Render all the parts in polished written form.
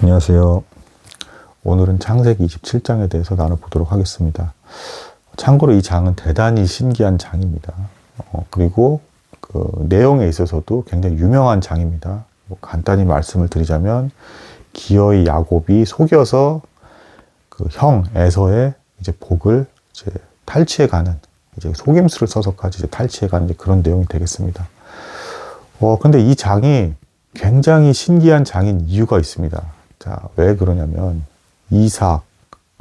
안녕하세요. 오늘은 창세기 27장에 대해서 나눠보도록 하겠습니다. 참고로 이 장은 대단히 신기한 장입니다. 그리고 그 내용에 있어서도 굉장히 유명한 장입니다. 간단히 말씀을 드리자면 기어이 야곱이 속여서 그 형 에서의 이제 복을 이제 탈취해가는, 이제 속임수를 써서까지 이제 탈취해가는 이제 그런 내용이 되겠습니다. 근데 이 장이 굉장히 신기한 장인 이유가 있습니다. 자, 왜 그러냐면 이삭,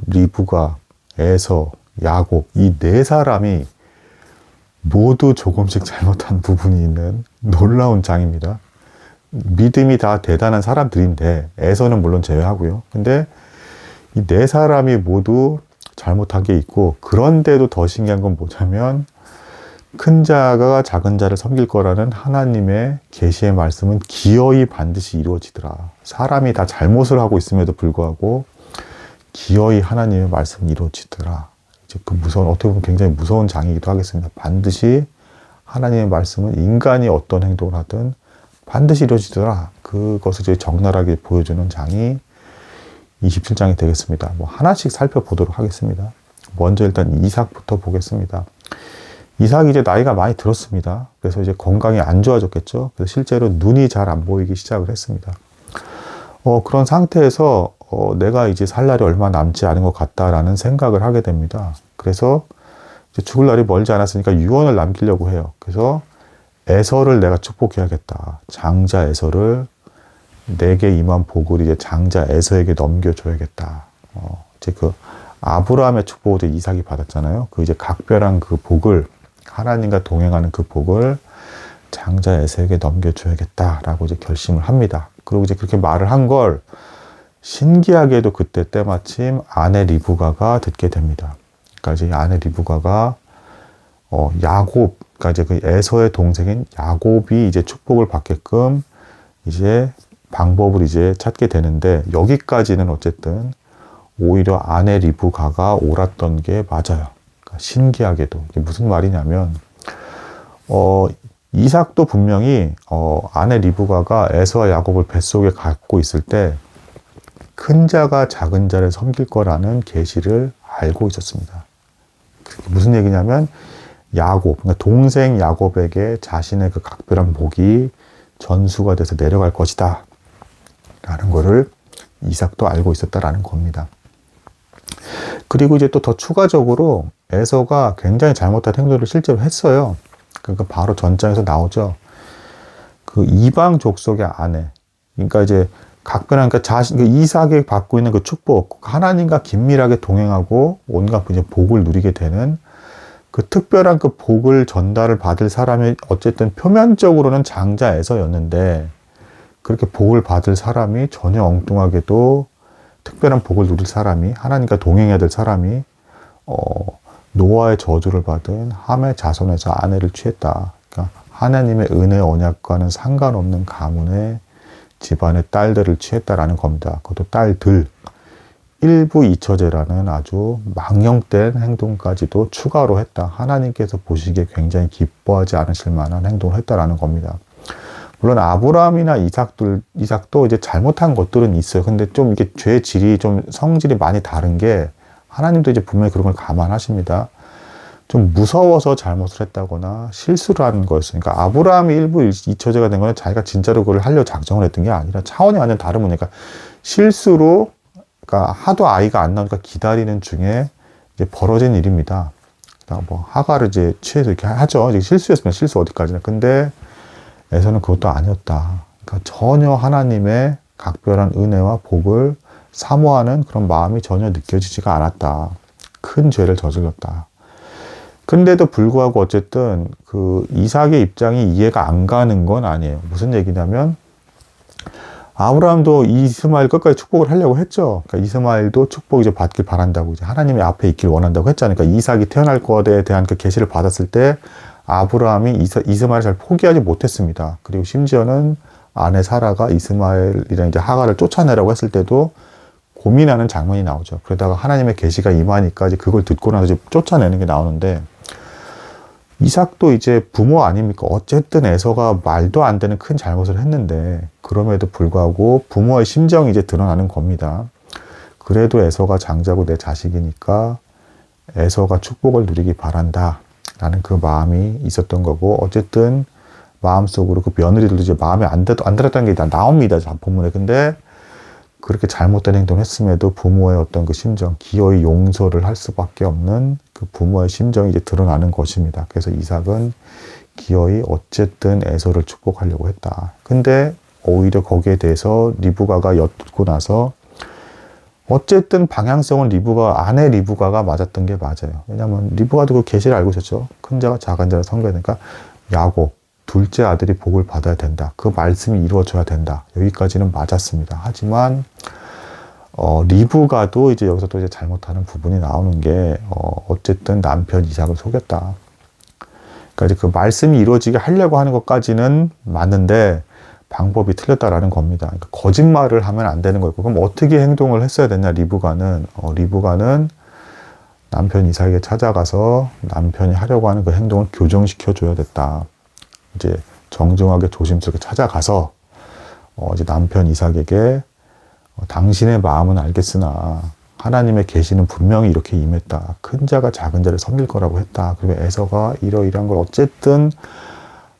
리브가, 에서, 야곱 이 네 사람이 모두 조금씩 잘못한 부분이 있는 놀라운 장입니다. 믿음이 다 대단한 사람들인데 에서는 물론 제외하고요. 근데 이 네 사람이 모두 잘못한 게 있고, 그런데도 더 신기한 건 뭐냐면 큰 자가 작은 자를 섬길 거라는 하나님의 계시의 말씀은 기어이 반드시 이루어지더라. 사람이 다 잘못을 하고 있음에도 불구하고 기어이 하나님의 말씀이 이루어지더라. 이제 그 무서운, 어떻게 보면 굉장히 무서운 장이기도 하겠습니다. 반드시 하나님의 말씀은 인간이 어떤 행동을 하든 반드시 이루어지더라. 그것을 이제 적나라하게 보여주는 장이 27장이 되겠습니다. 하나씩 살펴보도록 하겠습니다. 먼저 일단 이삭부터 보겠습니다. 이삭이 이제 나이가 많이 들었습니다. 그래서 이제 건강이 안 좋아졌겠죠. 그래서 실제로 눈이 잘 안 보이기 시작을 했습니다. 그런 상태에서 내가 이제 살 날이 얼마 남지 않은 것 같다라는 생각을 하게 됩니다. 그래서 이제 죽을 날이 멀지 않았으니까 유언을 남기려고 해요. 그래서 에서를 내가 축복해야겠다. 장자 에서를 내게 임한 복을 이제 장자 에서에게 넘겨줘야겠다. 이제 그 아브라함의 축복을 이제 이삭이 받았잖아요. 그 이제 각별한 그 복을, 하나님과 동행하는 그 복을 장자 에서에게 넘겨줘야겠다라고 이제 결심을 합니다. 그리고 이제 그렇게 말을 한 걸 신기하게도 그때 때마침 아내 리브가가 듣게 됩니다. 그러니까 이제 아내 리브가가 야곱, 그러니까 이제 그 에서의 동생인 야곱이 이제 축복을 받게끔 이제 방법을 이제 찾게 되는데, 여기까지는 어쨌든 오히려 아내 리브가가 옳았던 게 맞아요. 그러니까 신기하게도 이게 무슨 말이냐면 이삭도 분명히 아내 리브가가 에서와 야곱을 뱃속에 갖고 있을 때 큰 자가 작은 자를 섬길 거라는 계시를 알고 있었습니다. 무슨 얘기냐면 야곱, 그러니까 동생 야곱에게 자신의 그 각별한 복이 전수가 돼서 내려갈 것이다 라는 거를 이삭도 알고 있었다라는 겁니다. 그리고 이제 또 더 추가적으로 에서가 굉장히 잘못한 행동을 실제로 했어요. 그러니까 바로 전장에서 나오죠. 그 이방 족속의 아내, 그러니까 이제 각별한, 그러니까 이삭이 받고 있는 그 축복, 하나님과 긴밀하게 동행하고 온갖 이제 복을 누리게 되는 그 특별한 그 복을 전달을 받을 사람이 어쨌든 표면적으로는 장자 에서였는데, 그렇게 복을 받을 사람이 전혀 엉뚱하게도 특별한 복을 누릴 사람이, 하나님과 동행해야 될 사람이 노아의 저주를 받은 함의 자손에서 아내를 취했다. 그러니까 하나님의 은혜 언약과는 상관없는 가문의 집안의 딸들을 취했다라는 겁니다. 그것도 딸들. 일부 이처제라는 아주 망령된 행동까지도 추가로 했다. 하나님께서 보시기에 굉장히 기뻐하지 않으실 만한 행동을 했다라는 겁니다. 물론 아브라함이나 이삭도 이제 잘못한 것들은 있어요. 근데 좀 이게 죄의 질이, 좀 성질이 많이 다른 게, 하나님도 이제 분명히 그런 걸 감안하십니다. 좀 무서워서 잘못을 했다거나 실수를 한 거였어요. 그러니까 아브라함이 일부 이처제가 된 거는 자기가 진짜로 그걸 하려고 작정을 했던 게 아니라 차원이 완전 다른 거니까, 실수로, 그러니까 하도 아이가 안 나오니까 기다리는 중에 이제 벌어진 일입니다. 그러니까 하가를 이제 취해서 이렇게 하죠. 이제 실수였으면 실수 어디까지나. 근데 에서는 그것도 아니었다. 그러니까 전혀 하나님의 각별한 은혜와 복을 사모하는 그런 마음이 전혀 느껴지지가 않았다. 큰 죄를 저질렀다. 근데도 불구하고 어쨌든 그 이삭의 입장이 이해가 안 가는 건 아니에요. 무슨 얘기냐면 아브라함도 이스마엘 끝까지 축복을 하려고 했죠. 그러니까 이스마엘도 축복 이제 받길 바란다고, 이제 하나님의 앞에 있길 원한다고 했잖아요. 그러니까 이삭이 태어날 것에 대한 그 계시를 받았을 때 아브라함이 이스마엘을 잘 포기하지 못했습니다. 그리고 심지어는 아내 사라가 이스마엘이랑 이제 하가를 쫓아내라고 했을 때도 고민하는 장면이 나오죠. 그러다가 하나님의 계시가 임하니까 이제 그걸 듣고 나서 이제 쫓아내는 게 나오는데, 이삭도 이제 부모 아닙니까? 어쨌든 에서가 말도 안 되는 큰 잘못을 했는데 그럼에도 불구하고 부모의 심정이 이제 드러나는 겁니다. 그래도 에서가 장자고 내 자식이니까 에서가 축복을 누리기 바란다 라는 그 마음이 있었던 거고, 어쨌든 마음속으로 그 며느리들도 이제 마음에 안 들었다는 게 다 나옵니다, 본문에. 근데 그렇게 잘못된 행동을 했음에도 부모의 어떤 그 심정, 기어이 용서를 할 수밖에 없는 그 부모의 심정이 이제 드러나는 것입니다. 그래서 이삭은 기어이 어쨌든 에서를 축복하려고 했다. 근데 오히려 거기에 대해서 리브가가 엿듣고 나서 어쨌든 방향성은 아내 리브가가 맞았던 게 맞아요. 왜냐하면 리브가도 그 계시를 알고 있었죠. 큰 자가 작은 자를 섬겨야 되니까 야곱, 둘째 아들이 복을 받아야 된다. 그 말씀이 이루어져야 된다. 여기까지는 맞았습니다. 하지만 리브가도 이제 여기서 또 이제 잘못하는 부분이 나오는 게 어쨌든 남편 이삭을 속였다. 그러니까 이제 그 말씀이 이루어지게 하려고 하는 것까지는 맞는데 방법이 틀렸다라는 겁니다. 그러니까 거짓말을 하면 안 되는 거고, 그럼 어떻게 행동을 했어야 되냐? 리브가는 남편 이삭에게 찾아가서 남편이 하려고 하는 그 행동을 교정시켜 줘야 됐다. 이제 정중하게 조심스럽게 찾아가서 이제 남편 이삭에게 당신의 마음은 알겠으나 하나님의 계시는 분명히 이렇게 임했다. 큰 자가 작은 자를 섬길 거라고 했다. 그리고 에서가 이러이러한 걸 어쨌든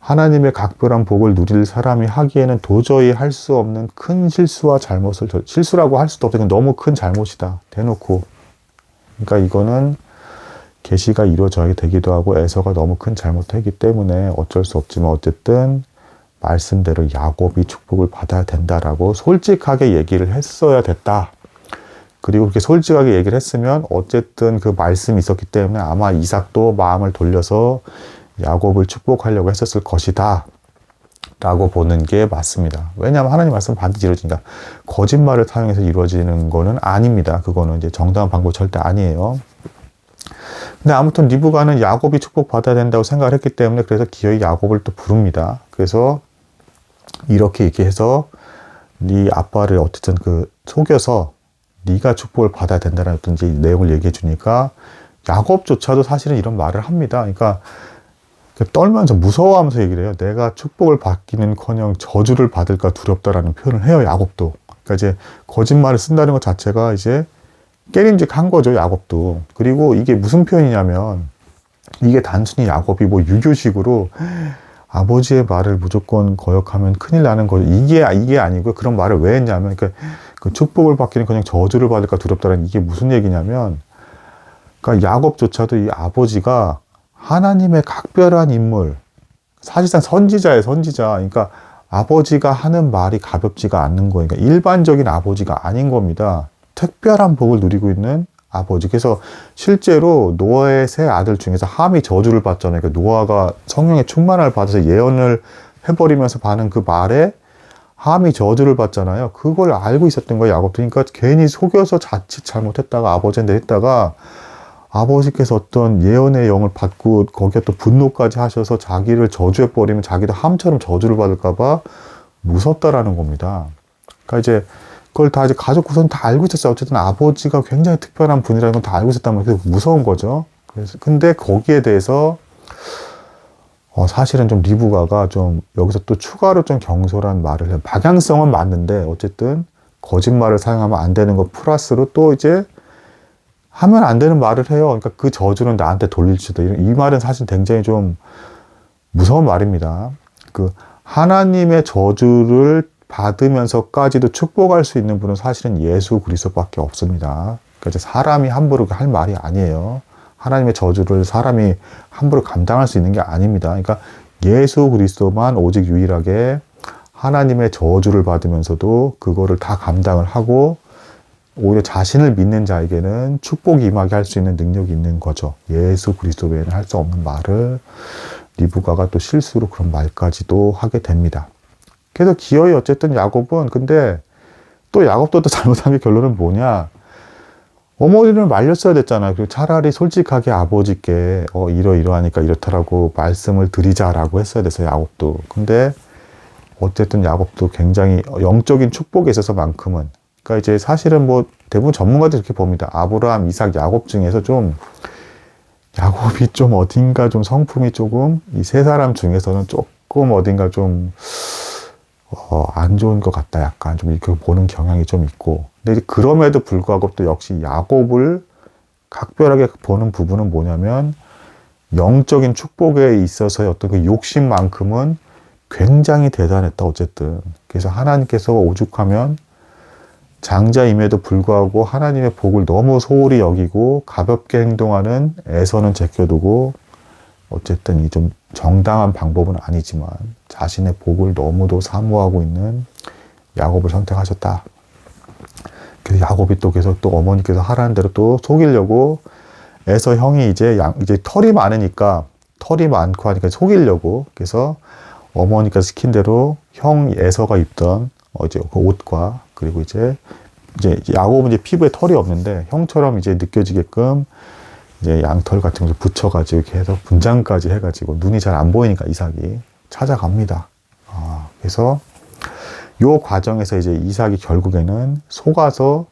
하나님의 각별한 복을 누릴 사람이 하기에는 도저히 할 수 없는 큰 실수와 잘못을, 실수라고 할 수도 없고 너무 큰 잘못이다. 대놓고. 그러니까 이거는 계시가 이루어져야 되기도 하고 에서가 너무 큰 잘못을 했기 때문에 어쩔 수 없지만 어쨌든 말씀대로 야곱이 축복을 받아야 된다라고 솔직하게 얘기를 했어야 됐다. 그리고 그렇게 솔직하게 얘기를 했으면 어쨌든 그 말씀이 있었기 때문에 아마 이삭도 마음을 돌려서 야곱을 축복하려고 했었을 것이다 라고 보는 게 맞습니다. 왜냐하면 하나님 말씀 반드시 이루어진다. 거짓말을 사용해서 이루어지는 거는 아닙니다. 그거는 이제 정당한 방법 절대 아니에요. 근데 아무튼 리브가는 야곱이 축복받아야 된다고 생각을 했기 때문에 그래서 기어이 야곱을 또 부릅니다. 그래서 이렇게 해서 네 아빠를 어쨌든 속여서 네가 축복을 받아야 된다는 어떤 이제 내용을 얘기해 주니까 야곱조차도 사실은 이런 말을 합니다. 그러니까 떨면서 무서워하면서 얘기를 해요. 내가 축복을 받기는커녕 저주를 받을까 두렵다라는 표현을 해요, 야곱도. 그러니까 이제 거짓말을 쓴다는 것 자체가 이제 깨림직한 거죠, 야곱도. 그리고 이게 무슨 표현이냐면 이게 단순히 야곱이 뭐 유교식으로 아버지의 말을 무조건 거역하면 큰일 나는 거죠. 이게 아니고요. 그런 말을 왜 했냐면 그러니까 그 축복을 받기는커녕 저주를 받을까 두렵다라는 이게 무슨 얘기냐면, 그러니까 야곱조차도 이 아버지가 하나님의 각별한 인물, 사실상 선지자예요, 선지자. 그러니까 아버지가 하는 말이 가볍지가 않는 거예요. 그러니까 일반적인 아버지가 아닌 겁니다. 특별한 복을 누리고 있는 아버지. 그래서 실제로 노아의 세 아들 중에서 함이 저주를 받잖아요. 그러니까 노아가 성령의 충만을 받아서 예언을 해버리면서 받는 그 말에 함이 저주를 받잖아요. 그걸 알고 있었던 거예요, 야곱도. 그러니까 괜히 속여서 자칫 잘못했다가 아버지한테 했다가 아버지께서 어떤 예언의 영을 받고 거기에 또 분노까지 하셔서 자기를 저주해버리면 자기도 함처럼 저주를 받을까봐 무섭다라는 겁니다. 그러니까 이제 그걸 다 이제 가족 구성이 다 알고 있었어요. 어쨌든 아버지가 굉장히 특별한 분이라는 건 다 알고 있었다면 그래서 무서운 거죠. 그래서 근데 거기에 대해서 사실은 좀 리브가가 좀 여기서 또 추가로 좀 경솔한 말을 해요. 방향성은 맞는데 어쨌든 거짓말을 사용하면 안 되는 거 플러스로 또 이제 하면 안 되는 말을 해요. 그러니까 그 저주는 나한테 돌릴지도. 이 말은 사실 굉장히 좀 무서운 말입니다. 하나님의 저주를 받으면서까지도 축복할 수 있는 분은 사실은 예수 그리스도밖에 없습니다. 그러니까 이제 사람이 함부로 할 말이 아니에요. 하나님의 저주를 사람이 함부로 감당할 수 있는 게 아닙니다. 그러니까 예수 그리스도만 오직 유일하게 하나님의 저주를 받으면서도 그거를 다 감당을 하고 오히려 자신을 믿는 자에게는 축복이 임하게 할 수 있는 능력이 있는 거죠. 예수 그리스도 외에는 할 수 없는 말을 리브가가 또 실수로 그런 말까지도 하게 됩니다. 그래서 기어이 어쨌든 야곱은, 근데 또 야곱도 또 잘못한 게 결론은 뭐냐? 어머니를 말렸어야 됐잖아요. 그리고 차라리 솔직하게 아버지께 이러이러하니까 이렇다라고 말씀을 드리자라고 했어야 됐어요, 야곱도. 근데 어쨌든 야곱도 굉장히 영적인 축복에 있어서만큼은, 그러니까 이제 사실은 뭐 대부분 전문가들이 이렇게 봅니다. 아브라함, 이삭, 야곱 중에서 좀 야곱이 좀 어딘가 좀 성품이 조금 이 세 사람 중에서는 조금 어딘가 좀 안 좋은 것 같다. 약간 좀 이렇게 보는 경향이 좀 있고. 근데 이제 그럼에도 불구하고 또 역시 야곱을 각별하게 보는 부분은 뭐냐면 영적인 축복에 있어서의 어떤 그 욕심만큼은 굉장히 대단했다. 어쨌든. 그래서 하나님께서 오죽하면 장자임에도 불구하고 하나님의 복을 너무 소홀히 여기고 가볍게 행동하는 에서는 제껴두고 어쨌든 이 좀 정당한 방법은 아니지만 자신의 복을 너무도 사모하고 있는 야곱을 선택하셨다. 그래서 야곱이 또 계속 또 어머니께서 하라는 대로 또 속이려고 에서 형이 이제 털이 많으니까 털이 많고 하니까 속이려고 그래서 어머니가 시킨 대로 형 에서가 입던 이제 그 옷과 그리고 이제 야곱은 이제 피부에 털이 없는데 형처럼 이제 느껴지게끔 이제 양털 같은 걸 붙여가지고 이렇게 해서 분장까지 해가지고 눈이 잘 안 보이니까 이삭이 찾아갑니다. 그래서 요 과정에서 이제 이삭이 결국에는 속아서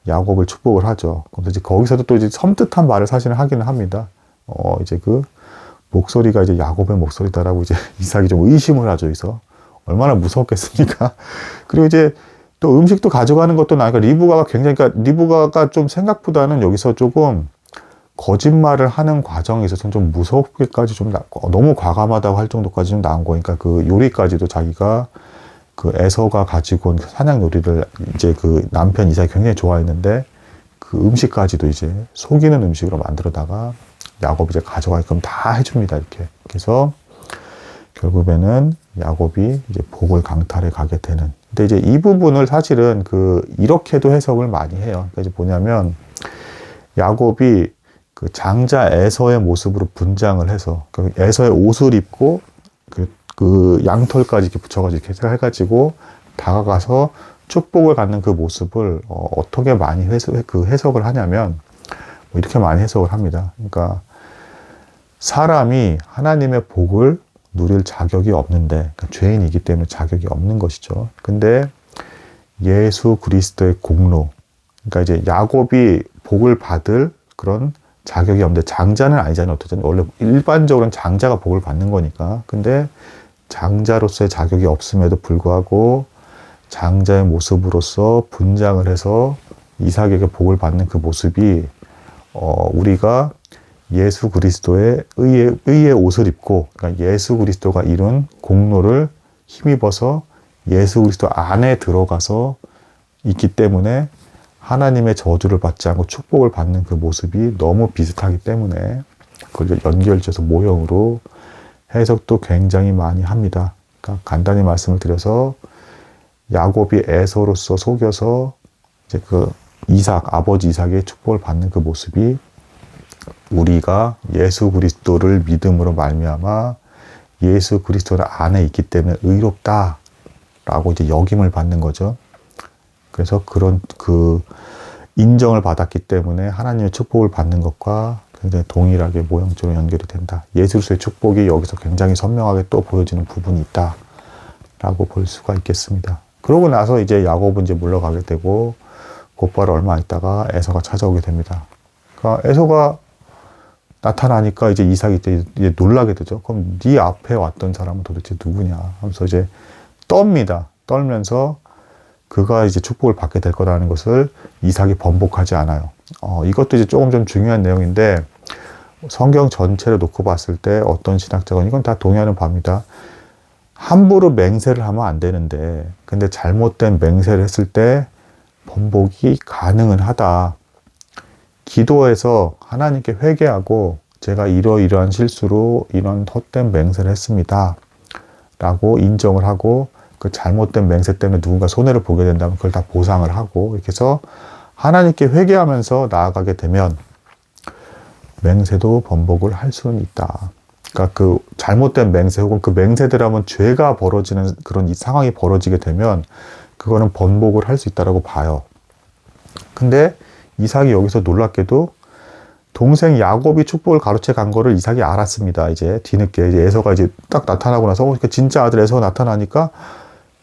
야곱을 축복을 하죠. 그래서 이제 거기서도 또 이제 섬뜩한 말을 사실은 하기는 합니다. 이제 그 목소리가 이제 야곱의 목소리다라고 이제 이삭이 좀 의심을 하죠. 여기서 얼마나 무섭겠습니까? 그리고 이제 또 음식도 가져가는 것도 나니까 리브가가 굉장히, 그러니까 리브가가 좀 생각보다는 여기서 조금 거짓말을 하는 과정에 있어서는 좀 무섭게까지 좀 너무 과감하다고 할 정도까지 좀 나온 거니까 그 요리까지도 자기가 그 에서가 가지고 온 사냥 요리를 이제 그 남편 이삭이 굉장히 좋아했는데 그 음식까지도 이제 속이는 음식으로 만들어다가 야곱이 이제 가져가게끔 다 해줍니다. 이렇게. 그래서 결국에는 야곱이 이제 복을 강탈해 가게 되는. 근데 이제 이 부분을 사실은 이렇게도 해석을 많이 해요. 그러니까 이제 뭐냐면 야곱이 그 장자 에서의 모습으로 분장을 해서 에서의 옷을 입고 그 양털까지 이렇게 붙여가지고 이렇게 해가지고 다가가서 축복을 갖는 그 모습을 어떻게 많이 해석을 하냐면 뭐 이렇게 많이 해석을 합니다. 그러니까 사람이 하나님의 복을 누릴 자격이 없는데 그러니까 죄인이기 때문에 자격이 없는 것이죠. 근데 예수 그리스도의 공로, 그러니까 이제 야곱이 복을 받을 그런 자격이 없는데 장자는 아니잖아요. 어쨌든 원래 일반적으로는 장자가 복을 받는 거니까. 근데 장자로서의 자격이 없음에도 불구하고 장자의 모습으로서 분장을 해서 이삭에게 복을 받는 그 모습이 우리가 예수 그리스도의 의의 옷을 입고 그러니까 예수 그리스도가 이룬 공로를 힘입어서 예수 그리스도 안에 들어가서 있기 때문에 하나님의 저주를 받지 않고 축복을 받는 그 모습이 너무 비슷하기 때문에 그걸 연결지어서 모형으로 해석도 굉장히 많이 합니다. 그러니까 간단히 말씀을 드려서 야곱이 에서로서 속여서 이제 그 아버지 이삭의 축복을 받는 그 모습이 우리가 예수 그리스도를 믿음으로 말미암아 예수 그리스도 안에 있기 때문에 의롭다라고 이제 역임을 받는 거죠. 그래서 그런 인정을 받았기 때문에 하나님의 축복을 받는 것과 굉장히 동일하게 모형적으로 연결이 된다. 예수 그리스도의 축복이 여기서 굉장히 선명하게 또 보여지는 부분이 있다라고 볼 수가 있겠습니다. 그러고 나서 이제 야곱은 이제 물러가게 되고 곧바로 얼마 있다가 에서가 찾아오게 됩니다. 그러니까 에서가 나타나니까 이제 이삭이 이제 놀라게 되죠. 그럼 네 앞에 왔던 사람은 도대체 누구냐 하면서 이제 떱니다. 떨면서 그가 이제 축복을 받게 될 거라는 것을 이삭이 번복하지 않아요. 이것도 이제 조금 좀 중요한 내용인데 성경 전체를 놓고 봤을 때 어떤 신학자가 이건 다 동의하는 바입니다. 함부로 맹세를 하면 안 되는데 근데 잘못된 맹세를 했을 때 번복이 가능은 하다. 기도해서 하나님께 회개하고 제가 이러이러한 실수로 이런 헛된 맹세를 했습니다. 라고 인정을 하고 그 잘못된 맹세 때문에 누군가 손해를 보게 된다면 그걸 다 보상을 하고 이렇게 해서 하나님께 회개하면서 나아가게 되면 맹세도 번복을 할 수는 있다. 그러니까 그 잘못된 맹세 혹은 그 맹세대로 하면 죄가 벌어지는 그런 이 상황이 벌어지게 되면 그거는 번복을 할 수 있다라고 봐요. 근데 이삭이 여기서 놀랍게도 동생 야곱이 축복을 가로채 간 거를 이삭이 알았습니다. 이제 뒤늦게 이제 에서가 이제 딱 나타나고 나서 진짜 아들 에서가 나타나니까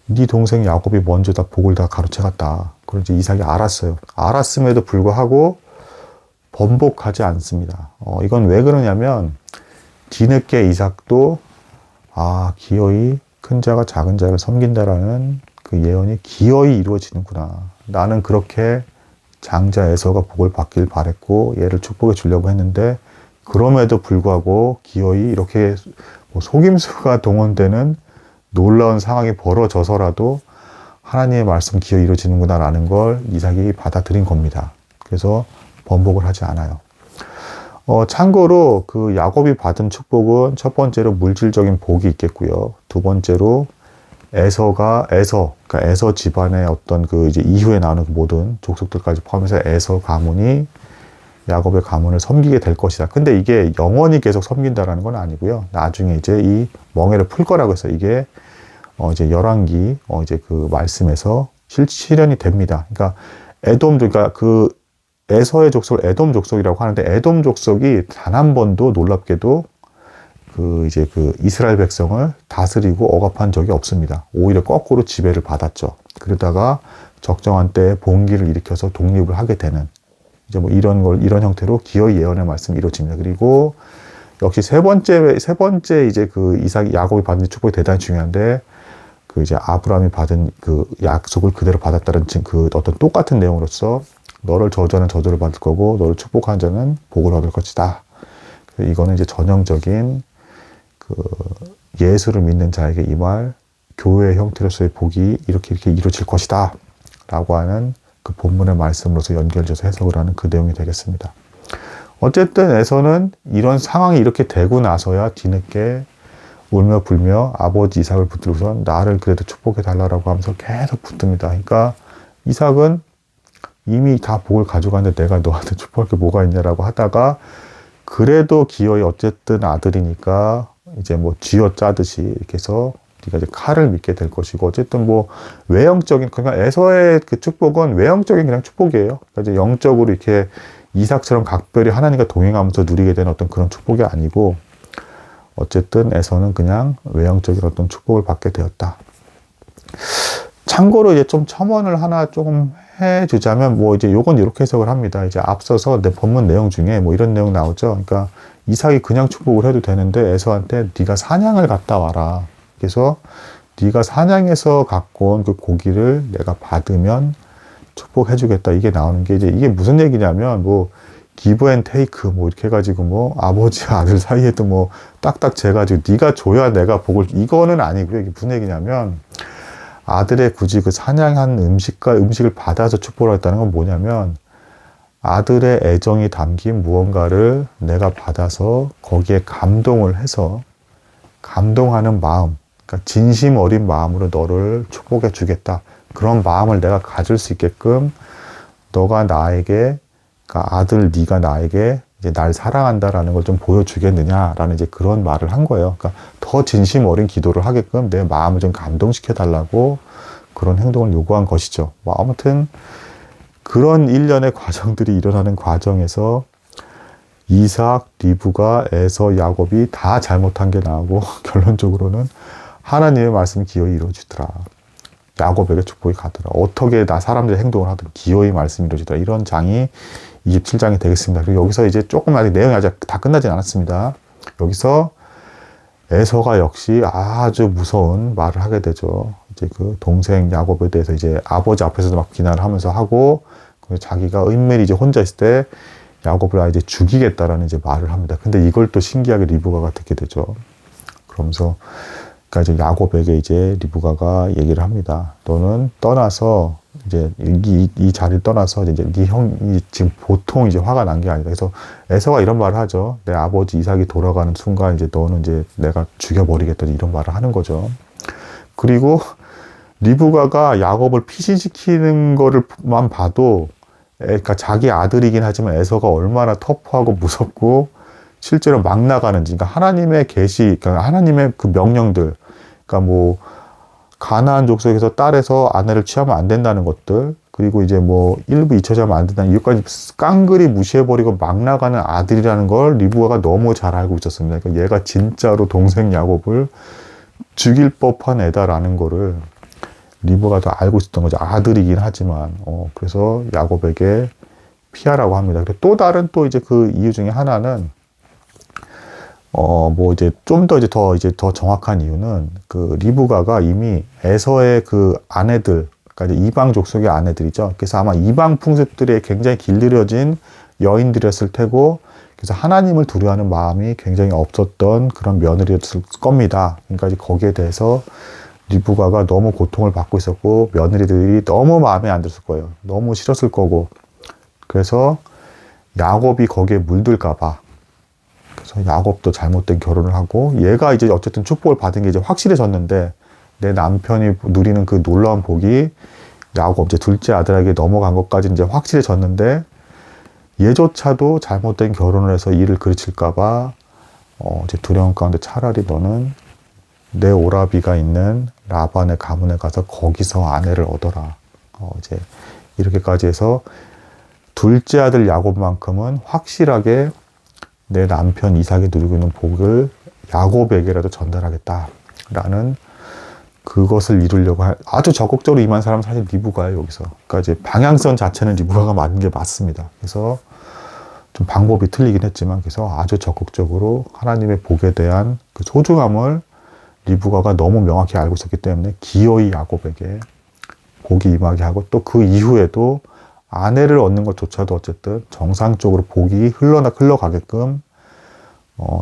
네 동생 야곱이 먼저 다 복을 다 가로채 갔다. 그걸 이제 이삭이 알았어요. 알았음에도 불구하고 번복하지 않습니다. 이건 왜 그러냐면 뒤늦게 이삭도 기어이 큰 자가 작은 자를 섬긴다라는 그 예언이 기어이 이루어지는구나. 나는 그렇게 장자 에서가 복을 받길 바랬고 얘를 축복해 주려고 했는데 그럼에도 불구하고 기어이 이렇게 속임수가 동원되는 놀라운 상황이 벌어져서라도 하나님의 말씀 기어이 이루어지는구나라는 걸 이삭이 받아들인 겁니다. 그래서 번복을 하지 않아요. 참고로 그 야곱이 받은 축복은 첫 번째로 물질적인 복이 있겠고요. 두 번째로 그러니까 에서 집안의 어떤 그 이제 이후에 나오는 모든 족속들까지 포함해서 에서 가문이 야곱의 가문을 섬기게 될 것이다. 근데 이게 영원히 계속 섬긴다라는 건 아니고요. 나중에 이제 이 멍에를 풀 거라고 해서 이게 이제 열왕기 이제 그 말씀에서 실현이 됩니다. 그러니까 그러니까 그 에서의 족속을 에돔 족속이라고 하는데 에돔 족속이 단 한 번도 놀랍게도 그 이제 그 이스라엘 백성을 다스리고 억압한 적이 없습니다. 오히려 거꾸로 지배를 받았죠. 그러다가 적정한 때에 봉기를 일으켜서 독립을 하게 되는 이제 뭐 이런 형태로 기어이 예언의 말씀이 이루어집니다. 그리고 역시 세 번째 이제 그 야곱이 받은 축복이 대단히 중요한데 그 이제 아브라함이 받은 그 약속을 그대로 받았다는 그 어떤 똑같은 내용으로서 너를 저주하는 저주를 받을 거고 너를 축복하는 자는 복을 얻을 것이다. 이거는 이제 전형적인 그 예수를 믿는 자에게 임할 교회의 형태로서의 복이 이렇게 이루어질 것이다 라고 하는 그 본문의 말씀으로서 연결돼서 해석을 하는 그 내용이 되겠습니다. 어쨌든 에서는 이런 상황이 이렇게 되고 나서야 뒤늦게 울며 불며 아버지 이삭을 붙들고선 나를 그래도 축복해 달라고 하면서 계속 붙듭니다. 그러니까 이삭은 이미 다 복을 가져갔는데 내가 너한테 축복할 게 뭐가 있냐라고 하다가 그래도 기어이 어쨌든 아들이니까 이제 뭐 쥐어 짜듯이 이렇게 해서 네가 이제 칼을 믿게 될 것이고 어쨌든 뭐 외형적인 그러니까 에서의 그 축복은 외형적인 그냥 축복이에요. 그러니까 이제 영적으로 이렇게 이삭처럼 각별히 하나님과 동행하면서 누리게 되는 어떤 그런 축복이 아니고 어쨌든 에서는 그냥 외형적인 어떤 축복을 받게 되었다. 참고로 이제 좀 첨언을 하나 조금 해주자면 뭐 이제 요건 이렇게 해석을 합니다. 이제 앞서서 내 본문 내용 중에 뭐 이런 내용 나오죠. 그러니까 이삭이 그냥 축복을 해도 되는데 에서한테 네가 사냥을 갔다 와라. 그래서 네가 사냥해서 갖고 온 그 고기를 내가 받으면 축복해 주겠다. 이게 나오는 게 이제 이게 무슨 얘기냐면 뭐 기브 앤 테이크 뭐 이렇게 해가지고 뭐 아버지와 아들 사이에도 뭐 딱딱 재가지고 네가 줘야 내가 복을 이거는 아니고요. 이게 무슨 얘기냐면 아들의 굳이 그 사냥한 음식을 받아서 축복을 했다는 건 뭐냐면 아들의 애정이 담긴 무언가를 내가 받아서 거기에 감동을 해서 감동하는 마음, 그러니까 진심 어린 마음으로 너를 축복해 주겠다. 그런 마음을 내가 가질 수 있게끔 너가 나에게, 그러니까 네가 나에게 이제 날 사랑한다라는 걸 좀 보여주겠느냐라는 이제 그런 말을 한 거예요. 그러니까 더 진심 어린 기도를 하게끔 내 마음을 좀 감동시켜 달라고 그런 행동을 요구한 것이죠. 뭐 아무튼 그런 일련의 과정들이 일어나는 과정에서 이삭, 리브가, 에서, 야곱이 다 잘못한 게 나오고 결론적으로는 하나님의 말씀이 기어이 이루어지더라. 야곱에게 축복이 가더라. 어떻게 사람들의 행동을 하든 기어이 말씀이 이루어지더라. 이런 장이 27장이 되겠습니다. 그리고 여기서 이제 조금 아직 내용이 아직 다 끝나진 않았습니다. 여기서 에서가 역시 아주 무서운 말을 하게 되죠. 이제 그 동생 야곱에 대해서 이제 아버지 앞에서도 막 비난을 하면서 하고, 자기가 은밀히 이제 혼자 있을 때 야곱을 이제 죽이겠다라는 이제 말을 합니다. 근데 이걸 또 신기하게 리브가가 듣게 되죠. 그러면서, 그러니까 이제 야곱에게 이제 리브가가 얘기를 합니다. 너는 떠나서 이제 이 자리를 떠나서 이제 네 형이 지금 보통 이제 화가 난 게 아니다. 그래서 에서가 이런 말을 하죠. 내 아버지 이삭이 돌아가는 순간 이제 너는 이제 내가 죽여버리겠다 이런 말을 하는 거죠. 그리고 리브가가 야곱을 피신시키는 거를만 봐도 그러니까 자기 아들이긴 하지만 에서가 얼마나 터프하고 무섭고 실제로 막 나가는지, 그러니까 하나님의 계시, 그러니까 하나님의 그 명령들, 그러니까 뭐 가나안 족속에서 딸에서 아내를 취하면 안 된다는 것들, 그리고 이제 뭐 일부 잊혀지면 안 된다는 이것까지 깡그리 무시해버리고 막 나가는 아들이라는 걸 리브가가 너무 잘 알고 있었습니다. 그러니까 얘가 진짜로 동생 야곱을 죽일 법한 애다라는 거를 리브가도 알고 있었던 거죠. 아들이긴 하지만. 그래서 야곱에게 피하라고 합니다. 그리고 또 다른 또 이제 그 이유 중에 하나는 뭐 이제 좀 더 더 정확한 이유는 그 리브가가 이미 에서의 그 아내들, 그러니까 이제 이방 족속의 아내들이죠. 그래서 아마 이방 풍습들에 굉장히 길들여진 여인들이었을 테고, 그래서 하나님을 두려워하는 마음이 굉장히 없었던 그런 며느리였을 겁니다. 그러니까 이제 거기에 대해서 리브가가 너무 고통을 받고 있었고, 며느리들이 너무 마음에 안 들었을 거예요. 너무 싫었을 거고, 그래서 야곱이 거기에 물들까봐, 그래서 야곱도 잘못된 결혼을 하고, 얘가 이제 어쨌든 축복을 받은 게 이제 확실해졌는데, 내 남편이 누리는 그 놀라운 복이 야곱, 이제 둘째 아들에게 넘어간 것까지 이제 확실해졌는데, 얘조차도 잘못된 결혼을 해서 일을 그르칠까봐, 이제 두려움 가운데 차라리 너는 내 오라비가 있는 라반의 가문에 가서 거기서 아내를 얻어라. 이제 이렇게까지 해서 둘째 아들 야곱만큼은 확실하게 내 남편 이삭이 누리고 있는 복을 야곱에게라도 전달하겠다라는 그것을 이루려고 아주 적극적으로 임한 사람은 사실 리브가예요, 여기서. 그러니까 이제 방향성 자체는 리브가가 맞는 게 맞습니다. 그래서 좀 방법이 틀리긴 했지만, 그래서 아주 적극적으로 하나님의 복에 대한 그 소중함을 리브가가 너무 명확히 알고 있었기 때문에 기어이 야곱에게 복이 임하게 하고, 또 그 이후에도 아내를 얻는 것조차도 어쨌든 정상적으로 복이 흘러가게끔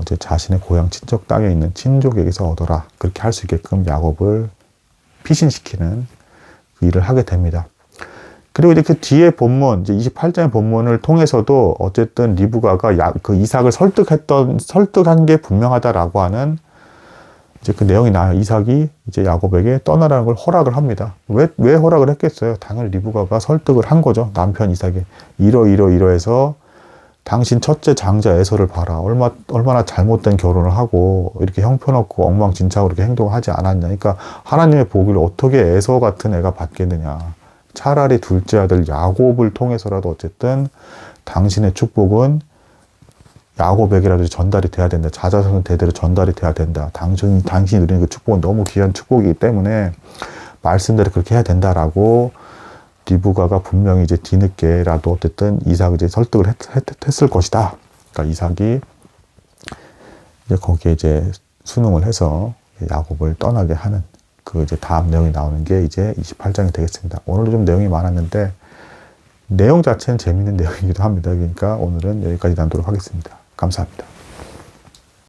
이제 자신의 고향 친척 땅에 있는 친족에게서 얻어라, 그렇게 할 수 있게끔 야곱을 피신시키는 그 일을 하게 됩니다. 그리고 이제 그 뒤에 본문, 이제 28장의 본문을 통해서도 어쨌든 리브가가 그 이삭을 설득한 게 분명하다라고 하는 이제 그 내용이 나와요. 이삭이 이제 야곱에게 떠나라는 걸 허락을 합니다. 왜 허락을 했겠어요? 당연히 리브가가 설득을 한 거죠. 남편 이삭이 이러해서 당신 첫째 장자 에서를 봐라. 얼마나 잘못된 결혼을 하고 이렇게 형편없고 엉망진창으로 이렇게 행동을 하지 않았냐. 그러니까 하나님의 복을 어떻게 에서 같은 애가 받겠느냐. 차라리 둘째 아들 야곱을 통해서라도 어쨌든 당신의 축복은 야곱에게라도 전달이 돼야 된다. 자자손 대대로 전달이 돼야 된다. 당신이 누리는 그 축복은 너무 귀한 축복이기 때문에 말씀대로 그렇게 해야 된다라고 리브가가 분명히 이제 뒤늦게라도 어쨌든 이삭을 이제 설득을 했을 것이다. 그러니까 이삭이 이제 거기에 이제 순응을 해서 야곱을 떠나게 하는 그 이제 다음 내용이 나오는 게 이제 28장이 되겠습니다. 오늘도 좀 내용이 많았는데 내용 자체는 재밌는 내용이기도 합니다. 그러니까 오늘은 여기까지 나누도록 하겠습니다. 감사합니다.